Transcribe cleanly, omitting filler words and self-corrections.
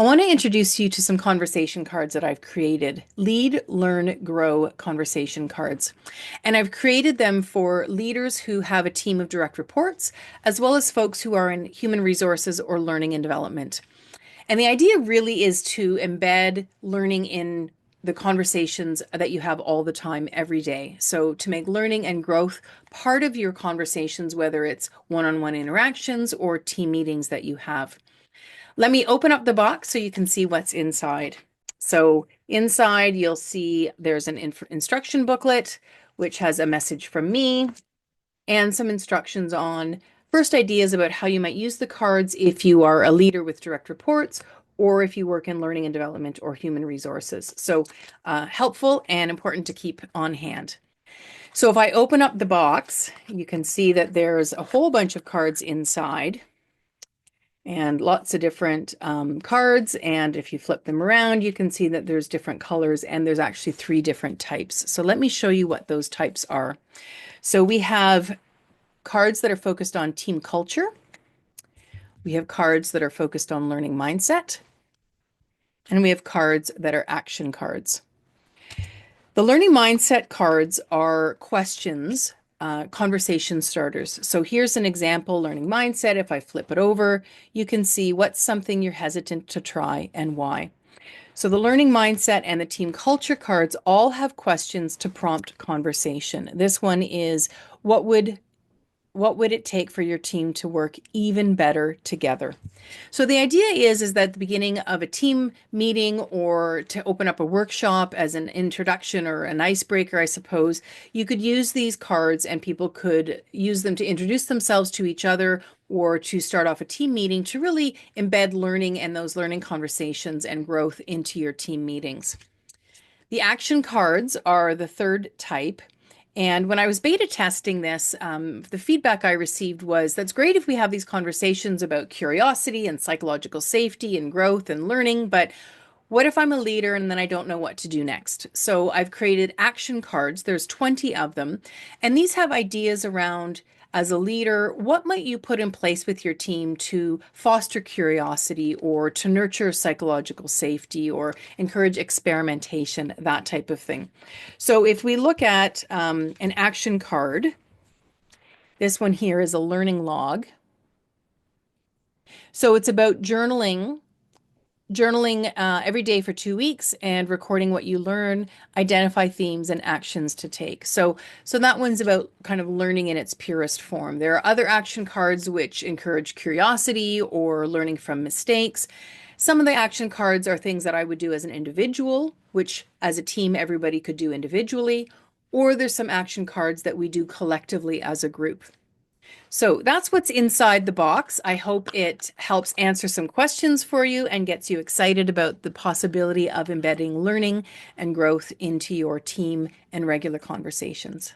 I want to introduce you to some conversation cards that I've created. Lead, Learn, Grow conversation cards. And I've created them for leaders who have a team of direct reports, as well as folks who are in human resources or learning and development. And the idea really is to embed learning in the conversations that you have all the time, every day. So to make learning and growth part of your conversations, whether it's one-on-one interactions or team meetings that you have. Let me open up the box so you can see what's inside. So inside you'll see there's an instruction booklet, which has a message from me and some instructions on first ideas about how you might use the cards if you are a leader with direct reports or if you work in learning and development or human resources. So helpful and important to keep on hand. So if I open up the box, you can see that there's a whole bunch of cards inside and lots of different cards. And if you flip them around, you can see that there's different colors and there's actually 3 different types. So let me show you what those types are. So we have cards that are focused on team culture. We have cards that are focused on learning mindset. And we have cards that are action cards. The learning mindset cards are questions, conversation starters. So here's an example, learning mindset. If I flip it over, you can see what's something you're hesitant to try and why. So the learning mindset and the team culture cards all have questions to prompt conversation. This one is, what would it take for your team to work even better together? So the idea is that at the beginning of a team meeting or to open up a workshop as an introduction or an icebreaker, I suppose, you could use these cards and people could use them to introduce themselves to each other or to start off a team meeting to really embed learning and those learning conversations and growth into your team meetings. The action cards are the 3rd type. And when I was beta testing this, the feedback I received was, that's great if we have these conversations about curiosity and psychological safety and growth and learning, but what if I'm a leader and then I don't know what to do next? So I've created action cards. There's 20 of them. And these have ideas around, as a leader, what might you put in place with your team to foster curiosity or to nurture psychological safety or encourage experimentation, that type of thing. So if we look at an action card, this one here is a learning log. So it's about journaling every day for 2 weeks and recording what you learn, identify themes and actions to take. So that one's about kind of learning in its purest form. There are other action cards which encourage curiosity or learning from mistakes. Some of the action cards are things that I would do as an individual, which as a team, everybody could do individually, or there's some action cards that we do collectively as a group. So that's what's inside the box. I hope it helps answer some questions for you and gets you excited about the possibility of embedding learning and growth into your team and regular conversations.